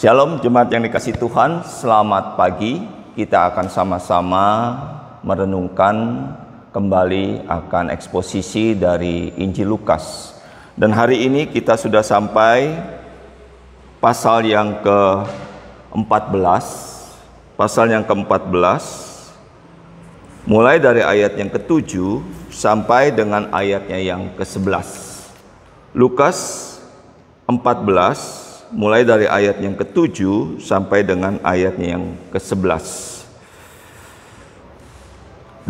Shalom jemaat yang dikasihi Tuhan, selamat pagi. Kita akan sama-sama merenungkan kembali akan eksposisi dari Injil Lukas. Dan hari ini kita sudah sampai pasal yang ke-14. Pasal yang ke-14 mulai dari ayat yang ke-7 sampai dengan ayatnya yang ke-11. Lukas 14 mulai dari ayat yang ke-7 sampai dengan ayatnya yang ke-11.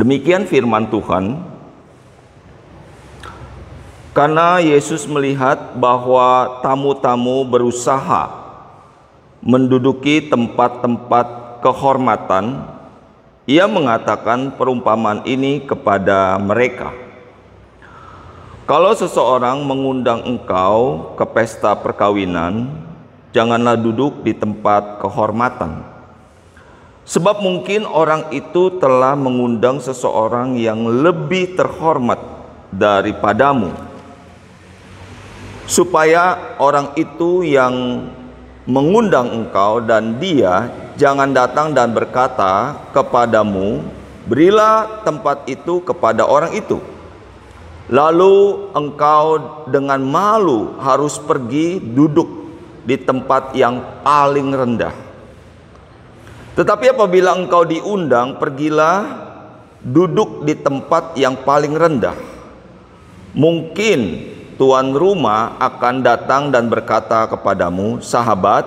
Demikian firman Tuhan. Karena Yesus melihat bahwa tamu-tamu berusaha menduduki tempat-tempat kehormatan, Ia mengatakan perumpamaan ini kepada mereka. Kalau seseorang mengundang engkau ke pesta perkawinan, janganlah duduk di tempat kehormatan. Sebab mungkin orang itu telah mengundang seseorang yang lebih terhormat daripadamu, supaya orang itu yang mengundang engkau dan dia jangan datang dan berkata kepadamu, berilah tempat itu kepada orang itu. Lalu engkau dengan malu harus pergi duduk di tempat yang paling rendah. Tetapi apabila engkau diundang, pergilah duduk di tempat yang paling rendah. Mungkin tuan rumah akan datang dan berkata kepadamu, sahabat,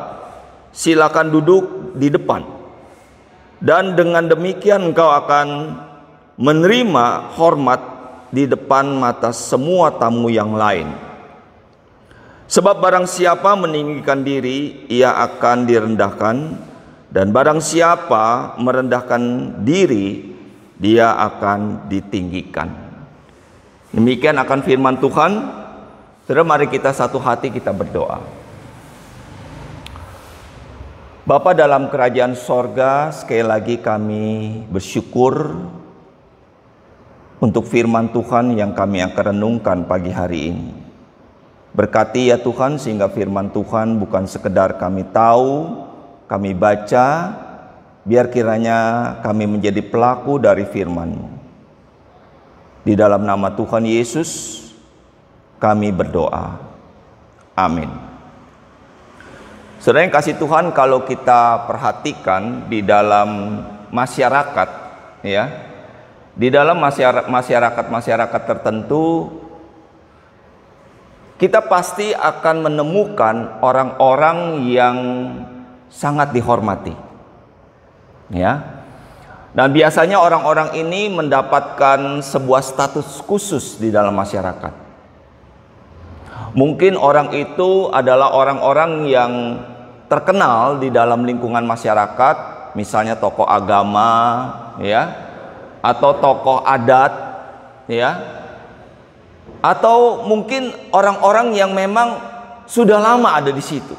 silakan duduk di depan. Dan dengan demikian engkau akan menerima hormat di depan mata semua tamu yang lain. Sebab barang siapa meninggikan diri, ia akan direndahkan, dan barang siapa merendahkan diri, dia akan ditinggikan. Demikian akan firman Tuhan. Saudara, mari kita satu hati kita berdoa. Bapa dalam kerajaan sorga, sekali lagi kami bersyukur untuk firman Tuhan yang kami akan renungkan pagi hari ini. Berkati ya Tuhan, sehingga firman Tuhan bukan sekedar kami tahu, kami baca, biar kiranya kami menjadi pelaku dari firman-Mu. Di dalam nama Tuhan Yesus kami berdoa. Amin. Saudara yang kasih Tuhan, kalau kita perhatikan di dalam masyarakat, ya, di dalam masyarakat tertentu, kita pasti akan menemukan orang-orang yang sangat dihormati, ya. Dan biasanya orang-orang ini mendapatkan sebuah status khusus di dalam masyarakat. Mungkin orang itu adalah orang-orang yang terkenal di dalam lingkungan masyarakat, misalnya tokoh agama, ya, atau tokoh adat, ya, atau mungkin orang-orang yang memang sudah lama ada di situ,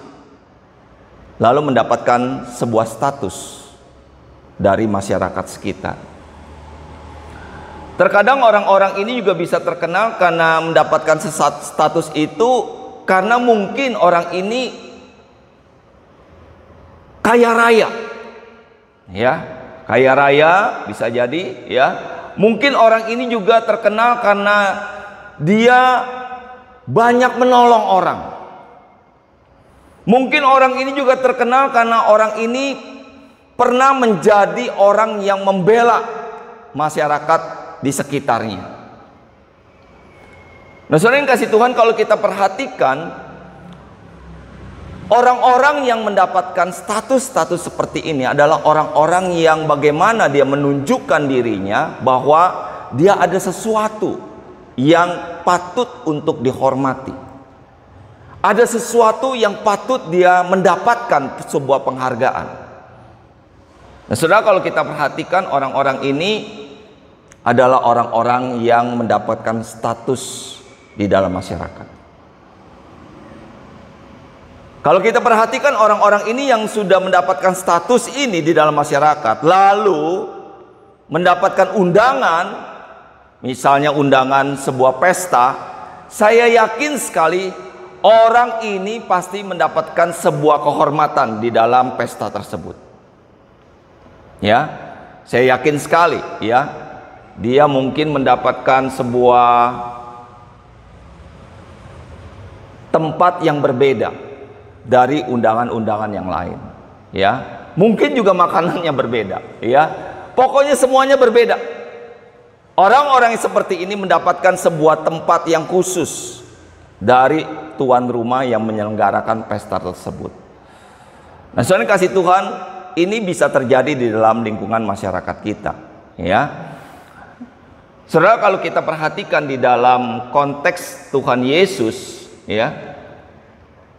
lalu mendapatkan sebuah status dari masyarakat sekitar. Terkadang orang-orang ini juga bisa terkenal karena mendapatkan status itu karena mungkin orang ini kaya raya, ya. Kaya raya bisa jadi, ya. Mungkin orang ini juga terkenal karena dia banyak menolong orang. Mungkin orang ini juga terkenal karena orang ini pernah menjadi orang yang membela masyarakat di sekitarnya. Nah, saudara yang kasih Tuhan, kalau kita perhatikan orang-orang yang mendapatkan status-status seperti ini adalah orang-orang yang bagaimana dia menunjukkan dirinya bahwa dia ada sesuatu yang patut untuk dihormati. Ada sesuatu yang patut dia mendapatkan sebuah penghargaan. Nah, saudara, kalau kita perhatikan orang-orang ini adalah orang-orang yang mendapatkan status di dalam masyarakat. Kalau kita perhatikan orang-orang ini yang sudah mendapatkan status ini di dalam masyarakat, lalu mendapatkan undangan, misalnya undangan sebuah pesta, saya yakin sekali orang ini pasti mendapatkan sebuah kehormatan di dalam pesta tersebut. Ya, saya yakin sekali ya, dia mungkin mendapatkan sebuah tempat yang berbeda dari undangan-undangan yang lain. Ya, mungkin juga makanannya berbeda. Ya, pokoknya semuanya berbeda. Orang-orang yang seperti ini mendapatkan sebuah tempat yang khusus dari tuan rumah yang menyelenggarakan pesta tersebut. Nah, saudara kasih Tuhan, ini bisa terjadi di dalam lingkungan masyarakat kita, ya. Saudara, kalau kita perhatikan di dalam konteks Tuhan Yesus, ya,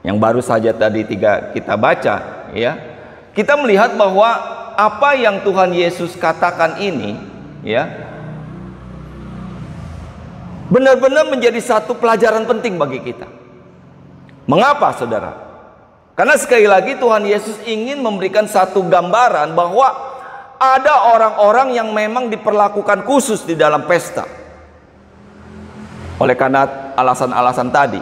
yang baru saja tadi kita baca, ya, kita melihat bahwa apa yang Tuhan Yesus katakan ini, ya, benar-benar menjadi satu pelajaran penting bagi kita. Mengapa, saudara? Karena sekali lagi Tuhan Yesus ingin memberikan satu gambaran bahwa ada orang-orang yang memang diperlakukan khusus di dalam pesta. Oleh karena alasan-alasan tadi.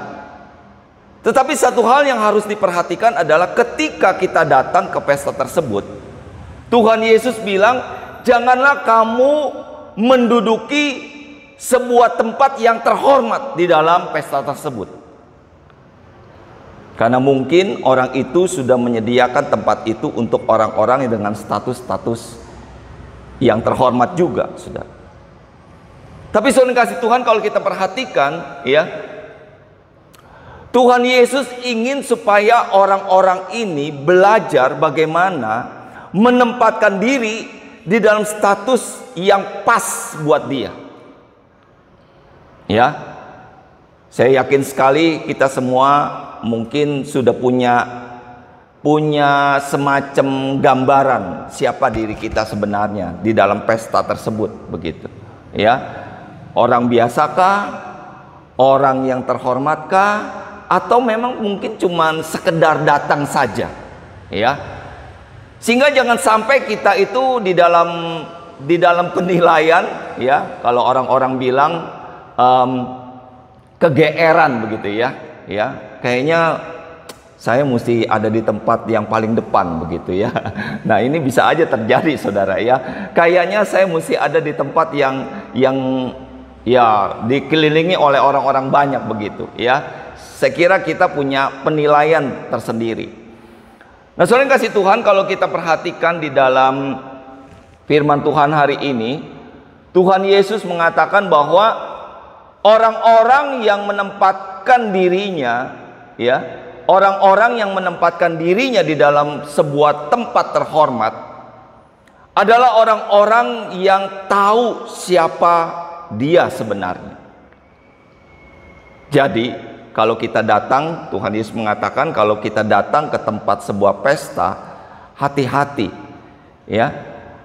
Tetapi satu hal yang harus diperhatikan adalah ketika kita datang ke pesta tersebut, Tuhan Yesus bilang, janganlah kamu menduduki sebuah tempat yang terhormat di dalam pesta tersebut. Karena mungkin orang itu sudah menyediakan tempat itu untuk orang-orang yang dengan status-status yang terhormat juga, saudara. Tapi saudara kasih Tuhan, kalau kita perhatikan, ya, Tuhan Yesus ingin supaya orang-orang ini belajar bagaimana menempatkan diri di dalam status yang pas buat dia. Ya, saya yakin sekali kita semua mungkin sudah punya semacam gambaran siapa diri kita sebenarnya di dalam pesta tersebut, begitu. Ya, orang biasakah, orang yang terhormatkah, atau memang mungkin cuman sekedar datang saja, ya. Sehingga jangan sampai kita itu di dalam penilaian, ya, kalau orang-orang bilang kegeeran begitu, ya, ya, kayaknya saya mesti ada di tempat yang paling depan begitu, ya. Nah, ini bisa aja terjadi, saudara, ya. Kayaknya saya mesti ada di tempat yang ya dikelilingi oleh orang-orang banyak begitu, ya. Saya kira kita punya penilaian tersendiri. Nah, saudara yang kasih Tuhan, kalau kita perhatikan di dalam firman Tuhan hari ini, Tuhan Yesus mengatakan bahwa orang-orang yang menempatkan dirinya, ya, orang-orang yang menempatkan dirinya di dalam sebuah tempat terhormat adalah orang-orang yang tahu siapa dia sebenarnya. Jadi, kalau kita datang, Tuhan Yesus mengatakan kalau kita datang ke tempat sebuah pesta, hati-hati, ya.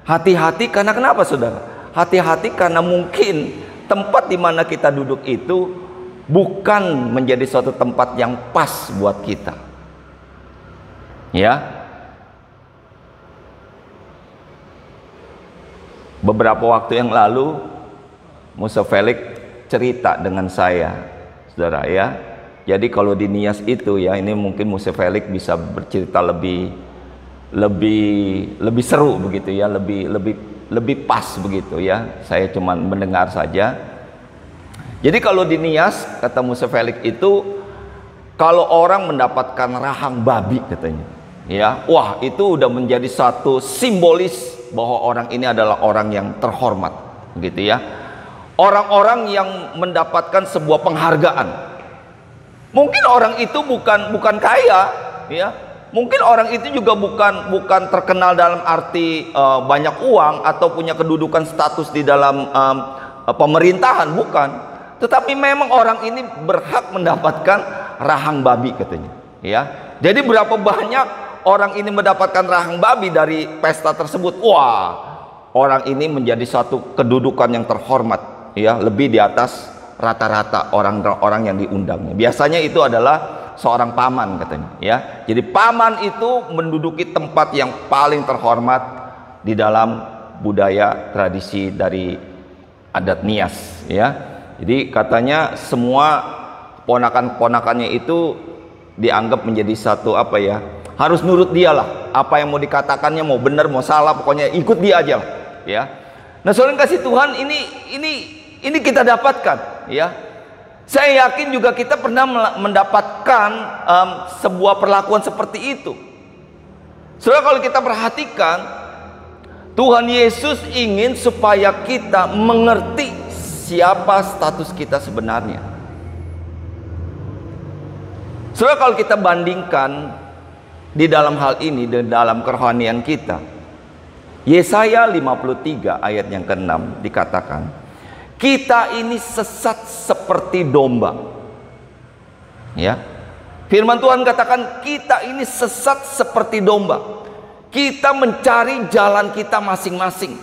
Hati-hati karena kenapa, saudara? Hati-hati karena mungkin tempat di mana kita duduk itu bukan menjadi suatu tempat yang pas buat kita. Ya. Beberapa waktu yang lalu Musa Felix cerita dengan saya, saudara, ya. Jadi kalau di Nias itu, ya, ini mungkin Musa Felix bisa bercerita lebih seru begitu, ya, lebih pas begitu, ya. Saya cuma mendengar saja. Jadi kalau di Nias, kata Musa Felix itu, kalau orang mendapatkan rahang babi katanya, ya, wah, itu udah menjadi satu simbolis bahwa orang ini adalah orang yang terhormat, gitu, ya. Orang-orang yang mendapatkan sebuah penghargaan. Mungkin orang itu bukan kaya, ya. Mungkin orang itu juga bukan terkenal dalam arti banyak uang atau punya kedudukan status di dalam pemerintahan, bukan. Tetapi memang orang ini berhak mendapatkan rahang babi katanya, ya. Jadi berapa banyak orang ini mendapatkan rahang babi dari pesta tersebut? Wah, orang ini menjadi satu kedudukan yang terhormat, ya, lebih di atas rata-rata orang-orang yang diundangnya. Biasanya itu adalah seorang paman katanya, ya. Jadi paman itu menduduki tempat yang paling terhormat di dalam budaya tradisi dari adat Nias, ya. Jadi katanya semua ponakan-ponakannya itu dianggap menjadi satu apa ya, harus nurut dia lah, apa yang mau dikatakannya, mau benar mau salah, pokoknya ikut dia aja lah, ya. Nah, saudara kasih Tuhan, ini kita dapatkan, ya. Saya yakin juga kita pernah mendapatkan sebuah perlakuan seperti itu. Saudara, kalau kita perhatikan, Tuhan Yesus ingin supaya kita mengerti siapa status kita sebenarnya. Saudara, kalau kita bandingkan di dalam hal ini, di dalam kerohanian kita, Yesaya 53 ayat yang ke-6 dikatakan, kita ini sesat seperti domba. Ya, firman Tuhan katakan kita ini sesat seperti domba. Kita mencari jalan kita masing-masing.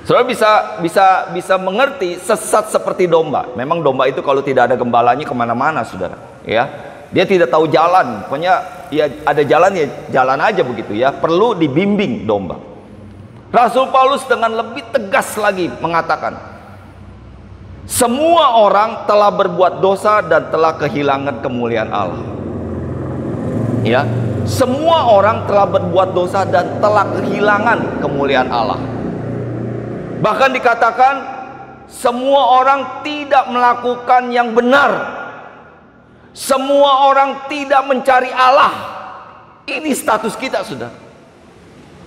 Saudara bisa mengerti sesat seperti domba. Memang domba itu kalau tidak ada gembalanya kemana-mana, saudara. Ya, dia tidak tahu jalan. Pokoknya ya ada jalan ya jalan aja begitu ya. Perlu dibimbing domba. Rasul Paulus dengan lebih tegas lagi mengatakan, semua orang telah berbuat dosa dan telah kehilangan kemuliaan Allah. Ya, semua orang telah berbuat dosa dan telah kehilangan kemuliaan Allah. Bahkan dikatakan semua orang tidak melakukan yang benar. Semua orang tidak mencari Allah. Ini status kita, saudara.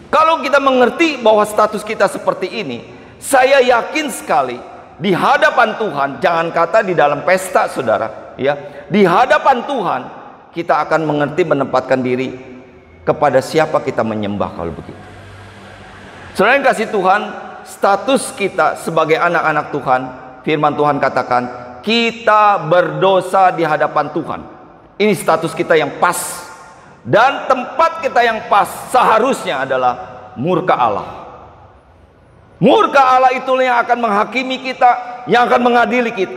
Kalau kita mengerti bahwa status kita seperti ini, saya yakin sekali di hadapan Tuhan, jangan kata di dalam pesta, saudara, ya, di hadapan Tuhan kita akan mengerti menempatkan diri kepada siapa kita menyembah kalau begitu. Saudara yang kasih Tuhan, status kita sebagai anak-anak Tuhan, firman Tuhan katakan kita berdosa di hadapan Tuhan. Ini status kita yang pas. Dan tempat kita yang pas seharusnya adalah murka Allah. Murka Allah itulah yang akan menghakimi kita, yang akan mengadili kita.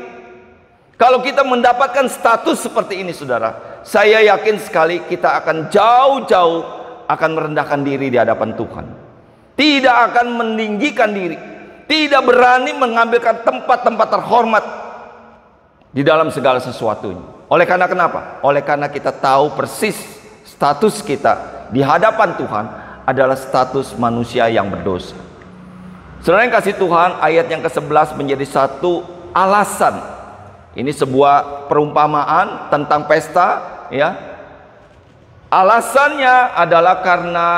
Kalau kita mendapatkan status seperti ini, saudara, saya yakin sekali kita akan jauh-jauh akan merendahkan diri di hadapan Tuhan. Tidak akan meninggikan diri, tidak berani mengambilkan tempat-tempat terhormat di dalam segala sesuatunya. Oleh karena kenapa? Oleh karena kita tahu persis status kita di hadapan Tuhan adalah status manusia yang berdosa. Saudara yang kasih Tuhan, ayat yang ke-11 menjadi satu alasan. Ini sebuah perumpamaan tentang pesta, ya. Alasannya adalah karena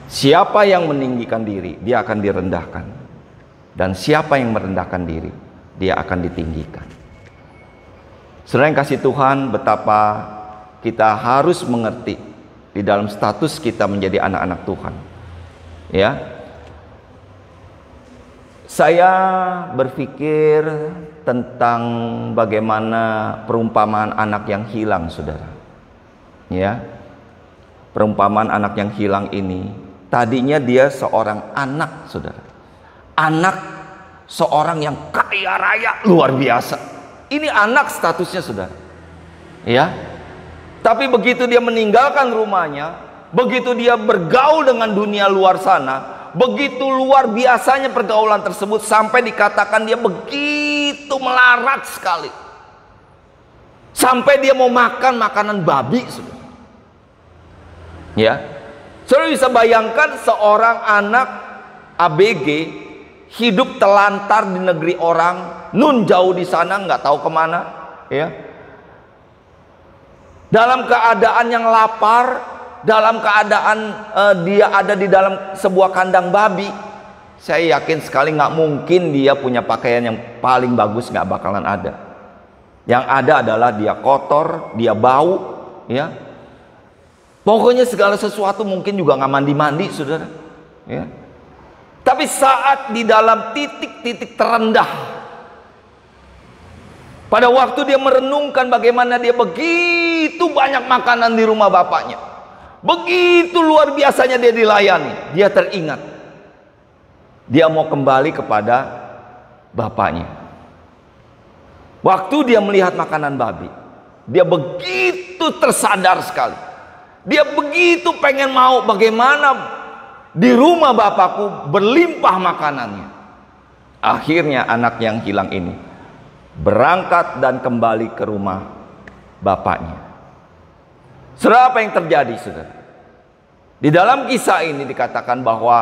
siapa yang meninggikan diri, dia akan direndahkan. Dan siapa yang merendahkan diri, dia akan ditinggikan. Saudara yang kasih Tuhan, betapa kita harus mengerti di dalam status kita menjadi anak-anak Tuhan. Ya, saya berpikir tentang bagaimana perumpamaan anak yang hilang, saudara. Ya, perumpamaan anak yang hilang ini, tadinya dia seorang anak, saudara. Anak seorang yang kaya raya luar biasa. Ini anak statusnya, saudara. Ya, tapi begitu dia meninggalkan rumahnya, begitu dia bergaul dengan dunia luar sana, begitu luar biasanya pergaulan tersebut sampai dikatakan dia begitu melarat sekali, sampai dia mau makan makanan babi, saudara. Ya, saudara bisa bayangkan seorang anak ABG hidup telantar di negeri orang, nun jauh di sana, nggak tahu kemana, ya. Dalam keadaan yang lapar, dalam keadaan dia ada di dalam sebuah kandang babi. Saya yakin sekali nggak mungkin dia punya pakaian yang paling bagus, nggak bakalan ada. Yang ada adalah dia kotor, dia bau, ya. Pokoknya segala sesuatu mungkin juga nggak mandi-mandi, saudara. Ya. Tapi saat di dalam titik-titik terendah, pada waktu dia merenungkan bagaimana dia begitu banyak makanan di rumah bapaknya, begitu luar biasanya dia dilayani, dia teringat. Dia mau kembali kepada bapaknya. Waktu dia melihat makanan babi, dia begitu tersadar sekali. Dia begitu pengen mau bagaimana di rumah bapakku berlimpah makanannya. Akhirnya anak yang hilang ini berangkat dan kembali ke rumah bapaknya. Saudara, apa yang terjadi, saudara? Di dalam kisah ini dikatakan bahwa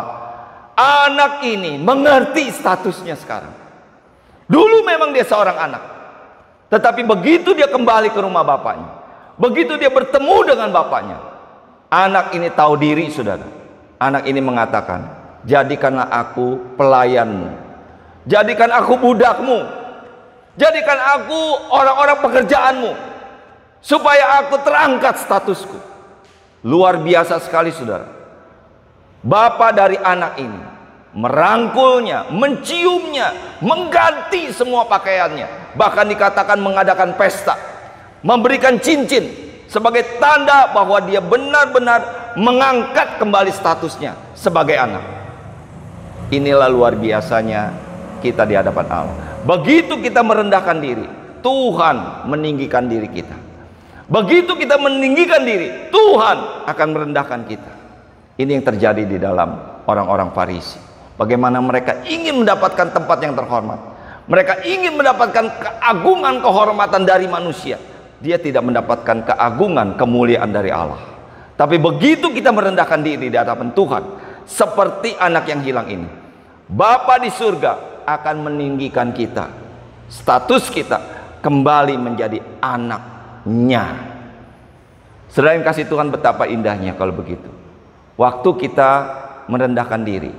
anak ini mengerti statusnya sekarang. Dulu memang dia seorang anak, tetapi begitu dia kembali ke rumah bapaknya, begitu dia bertemu dengan bapaknya, anak ini tahu diri, saudara. Anak ini mengatakan, jadikanlah aku pelayanmu, jadikan aku budakmu, jadikan aku orang-orang pekerjaanmu, supaya aku terangkat statusku. Luar biasa sekali, saudara. Bapak dari anak ini merangkulnya, menciumnya, mengganti semua pakaiannya, bahkan dikatakan mengadakan pesta, memberikan cincin sebagai tanda bahwa dia benar-benar mengangkat kembali statusnya sebagai anak. Inilah luar biasanya kita di hadapan Allah. Begitu kita merendahkan diri, Tuhan meninggikan diri kita. Begitu kita meninggikan diri, Tuhan akan merendahkan kita. Ini yang terjadi di dalam orang-orang Farisi. Bagaimana mereka ingin mendapatkan tempat yang terhormat, mereka ingin mendapatkan keagungan, kehormatan dari manusia. Dia tidak mendapatkan keagungan, kemuliaan dari Allah. Tapi begitu kita merendahkan diri di hadapan Tuhan, seperti anak yang hilang ini, Bapa di surga akan meninggikan kita, status kita kembali menjadi anaknya. Saudara yang kasih Tuhan, betapa indahnya kalau begitu. Waktu kita merendahkan diri,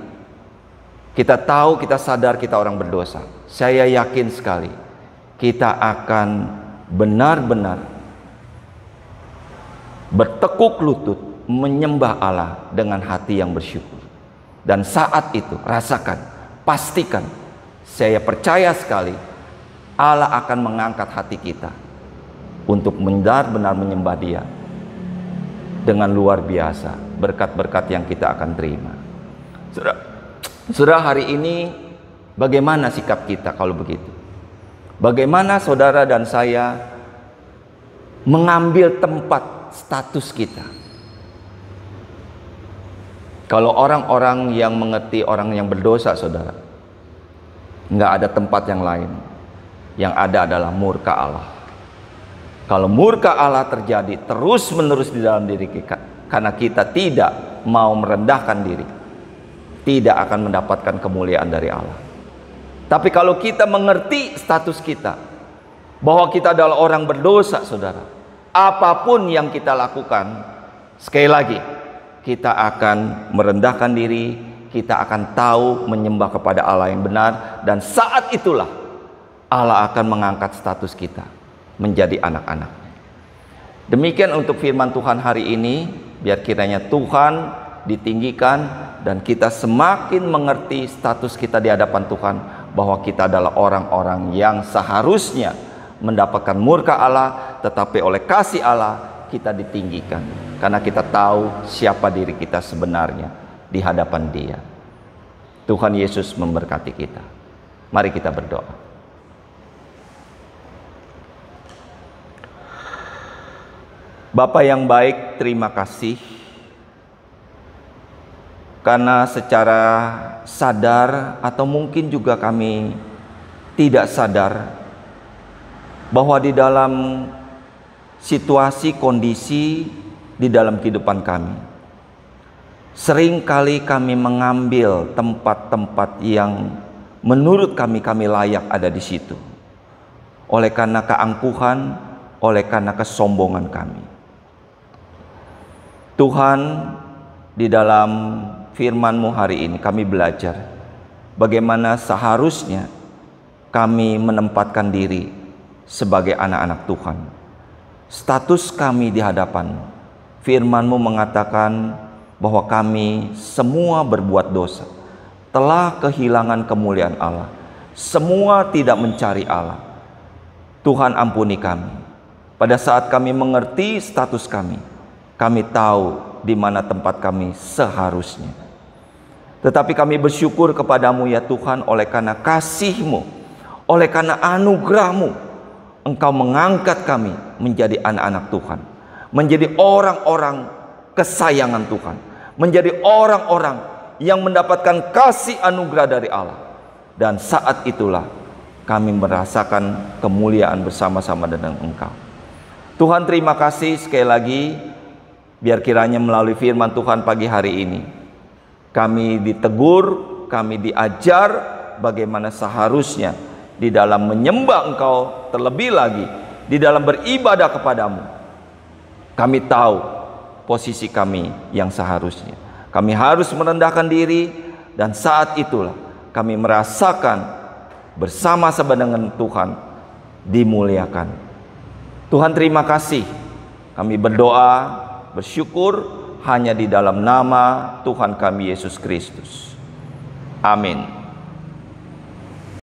kita tahu, kita sadar kita orang berdosa, saya yakin sekali kita akan benar-benar bertekuk lutut menyembah Allah dengan hati yang bersyukur. Dan saat itu rasakan, pastikan, saya percaya sekali Allah akan mengangkat hati kita untuk benar-benar menyembah Dia dengan luar biasa. Berkat-berkat yang kita akan terima. Saudara, hari ini bagaimana sikap kita kalau begitu? Bagaimana saudara dan saya mengambil tempat status kita? Kalau orang-orang yang mengerti orang yang berdosa, saudara, nggak ada tempat yang lain. Yang ada adalah murka Allah. Kalau murka Allah terjadi terus-menerus di dalam diri kita, karena kita tidak mau merendahkan diri, tidak akan mendapatkan kemuliaan dari Allah. Tapi kalau kita mengerti status kita, bahwa kita adalah orang berdosa, saudara, apapun yang kita lakukan, sekali lagi, kita akan merendahkan diri, kita akan tahu menyembah kepada Allah yang benar, dan saat itulah Allah akan mengangkat status kita menjadi anak-anak. Demikian untuk firman Tuhan hari ini. Biar kiranya Tuhan ditinggikan dan kita semakin mengerti status kita di hadapan Tuhan, bahwa kita adalah orang-orang yang seharusnya mendapatkan murka Allah, tetapi oleh kasih Allah kita ditinggikan, karena kita tahu siapa diri kita sebenarnya di hadapan Dia. Tuhan Yesus memberkati kita. Mari kita berdoa. Bapa yang baik, terima kasih karena secara sadar atau mungkin juga kami tidak sadar bahwa di dalam situasi kondisi di dalam kehidupan kami, seringkali kami mengambil tempat-tempat yang menurut kami layak ada di situ, oleh karena keangkuhan, oleh karena kesombongan kami. Tuhan, di dalam firman-Mu hari ini kami belajar bagaimana seharusnya kami menempatkan diri sebagai anak-anak Tuhan. Status kami di hadapan firman-Mu mengatakan bahwa kami semua berbuat dosa, telah kehilangan kemuliaan Allah, semua tidak mencari Allah. Tuhan, ampuni kami. Pada saat kami mengerti status kami tahu di mana tempat kami seharusnya. Tetapi kami bersyukur kepadamu ya Tuhan, oleh karena kasih-Mu, oleh karena anugerah-Mu, Engkau mengangkat kami menjadi anak-anak Tuhan, menjadi orang-orang kesayangan Tuhan, menjadi orang-orang yang mendapatkan kasih anugerah dari Allah. Dan saat itulah kami merasakan kemuliaan bersama-sama dengan Engkau. Tuhan, terima kasih sekali lagi. Biar kiranya melalui firman Tuhan pagi hari ini, kami ditegur, kami diajar bagaimana seharusnya di dalam menyembah Engkau, terlebih lagi di dalam beribadah kepadamu. Kami tahu posisi kami yang seharusnya. Kami harus merendahkan diri, dan saat itulah kami merasakan bersama-sama dengan Tuhan dimuliakan. Tuhan, terima kasih. Kami berdoa, bersyukur hanya di dalam nama Tuhan kami Yesus Kristus. Amin.